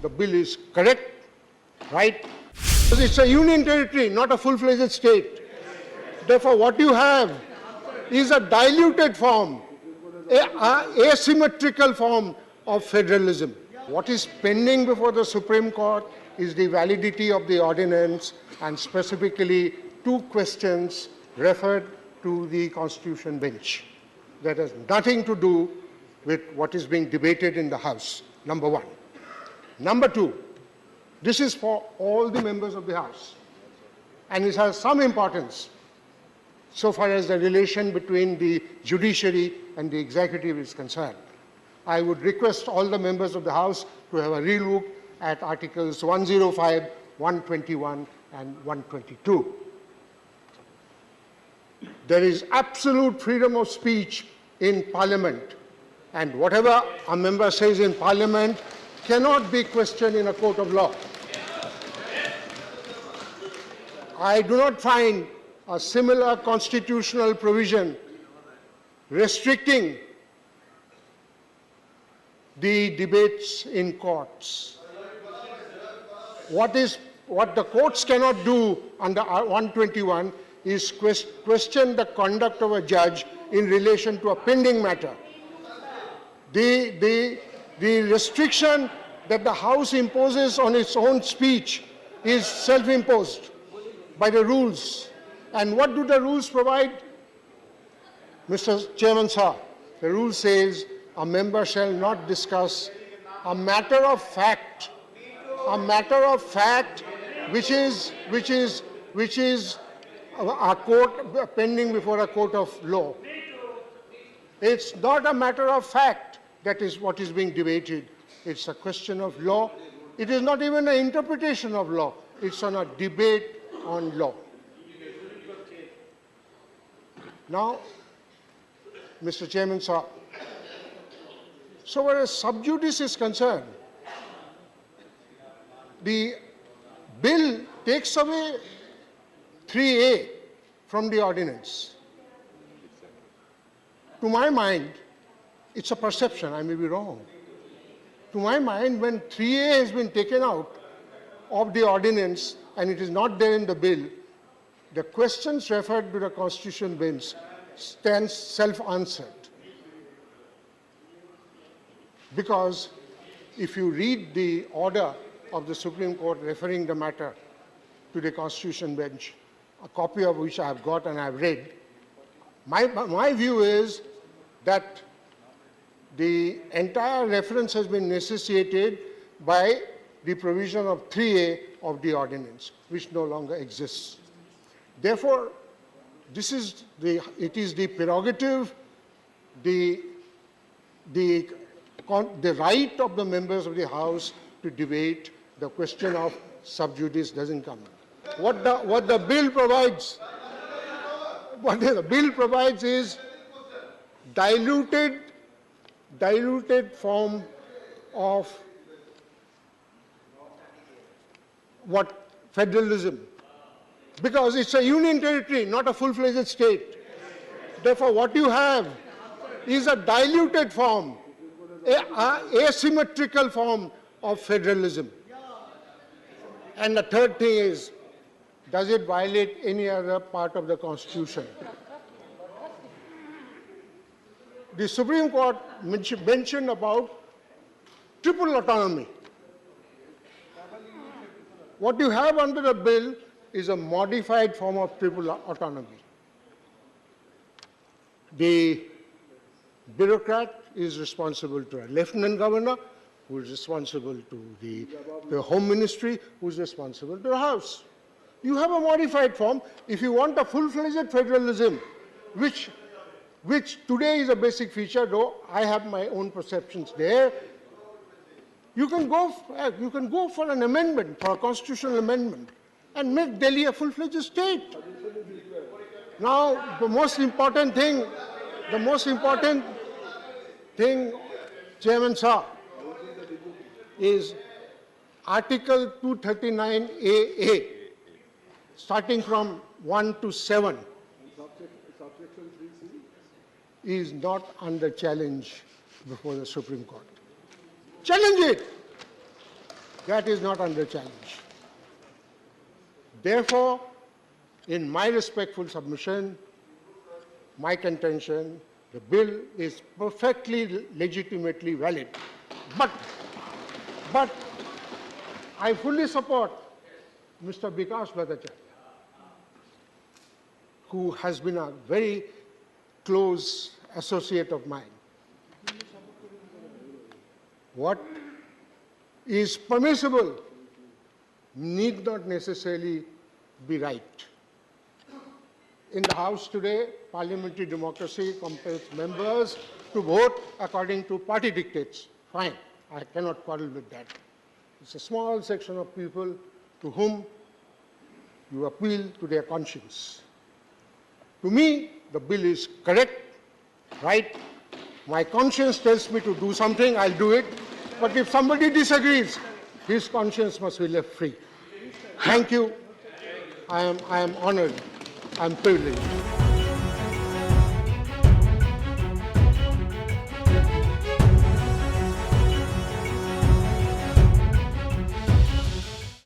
the bill is correct, right? Because it's a union territory, not a full-fledged state. Therefore, what you have is a diluted form, an asymmetrical form of federalism. What is pending before the Supreme Court is the validity of the ordinance, and specifically two questions referred to the Constitution bench. That has nothing to do with what is being debated in the House, number one. Number two, this is for all the members of the House, and it has some importance so far as the relation between the judiciary and the executive is concerned. I would request all the members of the House to have a relook at Articles 105, 121, and 122. There is absolute freedom of speech in Parliament, and whatever a member says in Parliament cannot be questioned in a court of law. I do not find a similar constitutional provision restricting the debates in courts. What the courts cannot do under 121 is question the conduct of a judge in relation to a pending matter. The restriction that the House imposes on its own speech is self-imposed by the rules. And what do the rules provide? Mr. Chairman, sir, the rule says a member shall not discuss a matter of fact which is a court pending before a court of law. It's not a matter of fact that is what is being debated. It's a question of law. It is not even an interpretation of law. It's on a debate on law. Now, Mr. Chairman, sir, so whereas sub judice is concerned, the bill takes away 3A from the ordinance. To my mind, it's a perception, I may be wrong. To my mind, when 3A has been taken out of the ordinance and it is not there in the bill, the questions referred to the Constitution bench stands self-answered. Because if you read the order of the Supreme Court referring the matter to the Constitution bench, a copy of which I have got and I have read, my view is that the entire reference has been necessitated by the provision of 3A of the ordinance, which no longer exists. Therefore, it is the prerogative, the right of the members of the House to debate. The question of sub judice doesn't come. What the bill provides is diluted form of what federalism, because it's a union territory, not a full-fledged state. Therefore, what you have is a diluted form, an asymmetrical form of federalism. And the third thing is, does it violate any other part of the Constitution? The Supreme Court mentioned about triple autonomy. What you have under the bill is a modified form of triple autonomy. The bureaucrat is responsible to a lieutenant governor, who is responsible to the Home Ministry, who is responsible to the House. You have a modified form. If you want a full-fledged federalism, which today is a basic feature, though I have my own perceptions there, you can go for an amendment, for a constitutional amendment, and make Delhi a full-fledged state. Now, the most important thing, Chairman Sir, is Article 239AA, starting from 1 to 7, is not under challenge before the Supreme Court. Challenge it. That is not under challenge. Therefore, in my respectful submission, my contention, the bill is perfectly legitimately valid. But I fully support Mr. Vikas Bhattacharya, who has been a very close associate of mine. What is permissible need not necessarily be right. In the House today, parliamentary democracy compels members to vote according to party dictates. Fine, I cannot quarrel with that. It's a small section of people to whom you appeal to their conscience. To me, the bill is correct, right? My conscience tells me to do something, I'll do it. But if somebody disagrees, his conscience must be left free. Thank you. I am honored. I'm privileged.